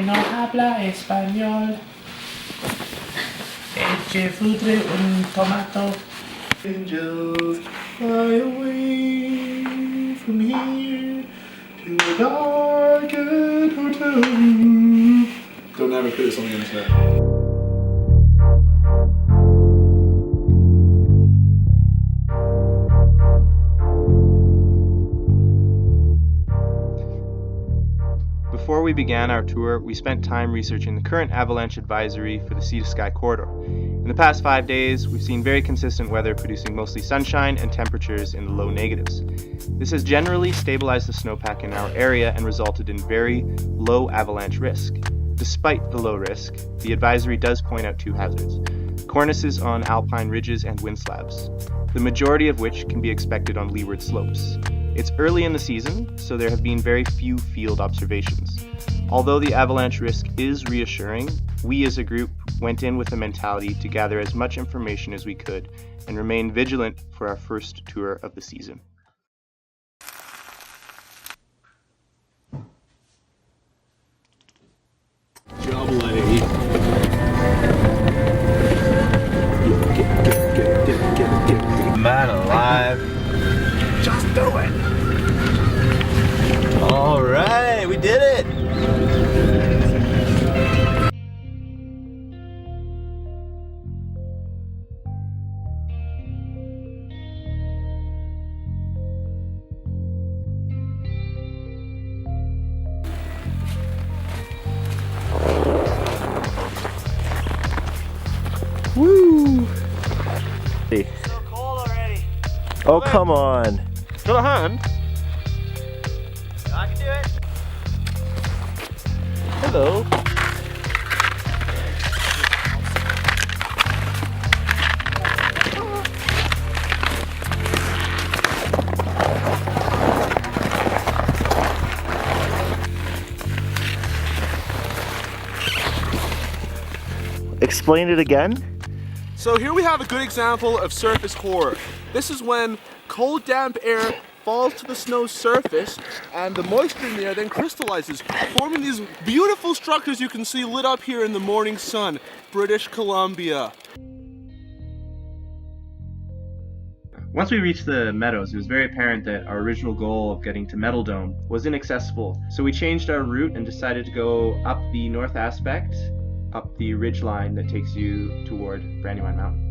que no habla español. Eche futre un tomato. Angel, fly away from here to a darkened hotel. Don't ever put this on the internet. Before we began our tour, we spent time researching the current avalanche advisory for the Sea to Sky corridor. In the past 5 days, we've seen very consistent weather producing mostly sunshine and temperatures in the low negatives. This has generally stabilized the snowpack in our area and resulted in very low avalanche risk. Despite the low risk, the advisory does point out 2 hazards: cornices on alpine ridges and wind slabs, the majority of which can be expected on leeward slopes. It's early in the season, so there have been very few field observations. Although the avalanche risk is reassuring, we as a group went in with the mentality to gather as much information as we could and remain vigilant for our first tour of the season. Jubbly. Man alive. Just do it. All right, we did it. Woo! So cold already. Oh, come on. Got a hand? I can do it. Hello. Explain it again. So here we have a good example of surface horror. This is when cold, damp air falls to the snow's surface and the moisture in the air then crystallizes, forming these beautiful structures you can see lit up here in the morning sun, British Columbia. Once we reached the meadows, it was very apparent that our original goal of getting to Metal Dome was inaccessible. So we changed our route and decided to go up the north aspect, up the ridge line that takes you toward Brandywine Mountain.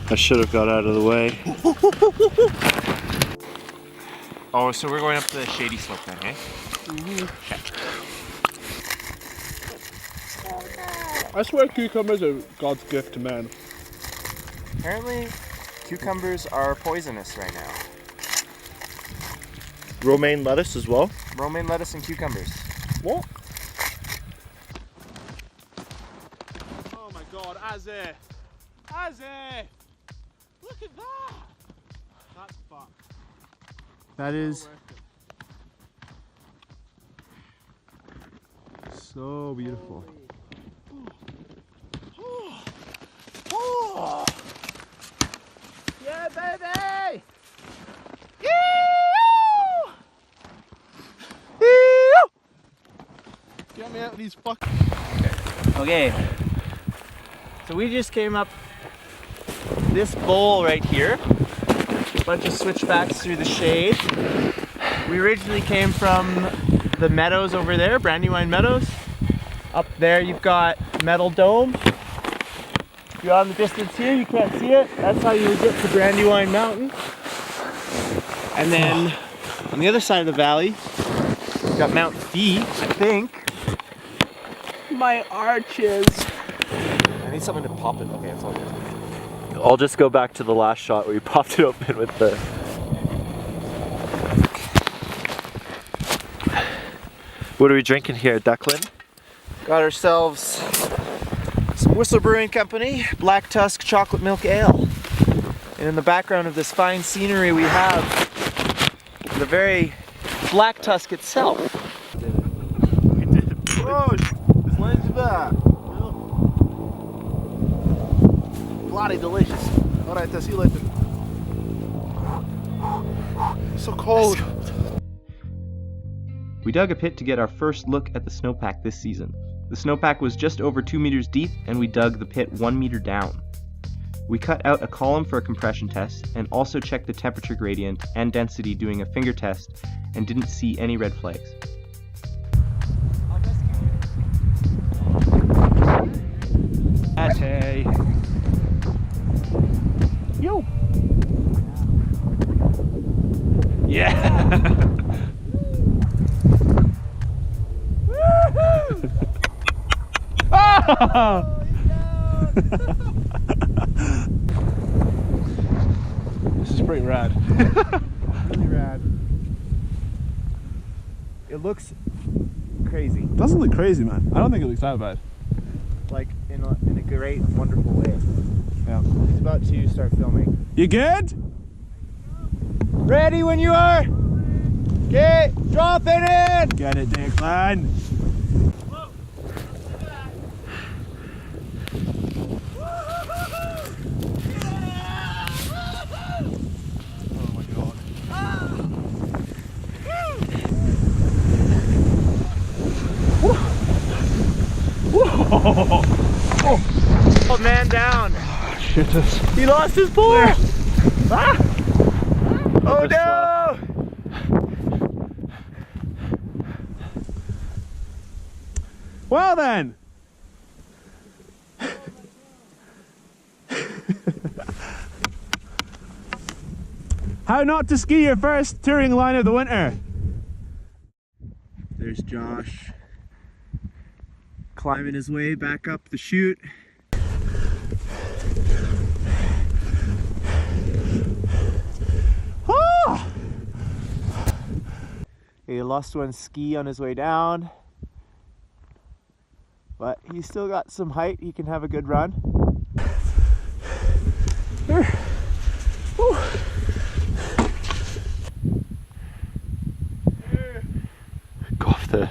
I should have got out of the way. Oh, so we're going up the shady slope then, eh? I swear cucumbers are God's gift to man. Apparently, cucumbers are poisonous right now. Romaine lettuce as well. Romaine lettuce and cucumbers. What? Oh my God, Azzy! Azzy! Look at that! That's fucked. That is so beautiful. Oh. Yeah, baby! Get me out of these fucking... Okay. So we just came up this bowl right here. A bunch of switchbacks through the shade. We originally came from the meadows over there, Brandywine Meadows. Up there you've got Metal Dome. Beyond the distance here, you can't see it. That's how you would get to Brandywine Mountain. And then on the other side of the valley, you've got Mount D, I think. My arches. I need something to pop it. Okay, that's all good. I'll just go back to the last shot where you popped it open with the... What are we drinking here, Declan? Got ourselves some Whistle Brewing Company Black Tusk Chocolate Milk Ale. And in the background of this fine scenery we have the very Black Tusk itself. Bloody delicious. Alright, see you later. So cold. We dug a pit to get our first look at the snowpack this season. The snowpack was just over 2 meters deep, and we dug the pit 1 meter down. We cut out a column for a compression test and also checked the temperature gradient and density doing a finger test and didn't see any red flags. Hey. Yo. Yeah. This is pretty rad. Really rad. It looks crazy. Doesn't look crazy, man. I don't think it looks that bad. Like in a great, wonderful way. Yeah. He's about to start filming. You good? Ready when you are. Okay, drop it in. Get it, Declan. Oh, man down. Shit. He lost his pole. Ah. Oh no. Well then. How not to ski your first touring line of the winter. There's Josh climbing his way back up the chute. Ah! He lost one ski on his way down, but he's still got some height. He can have a good run. Go off the...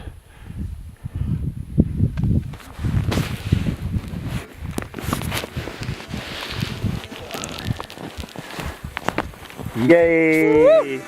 Yay!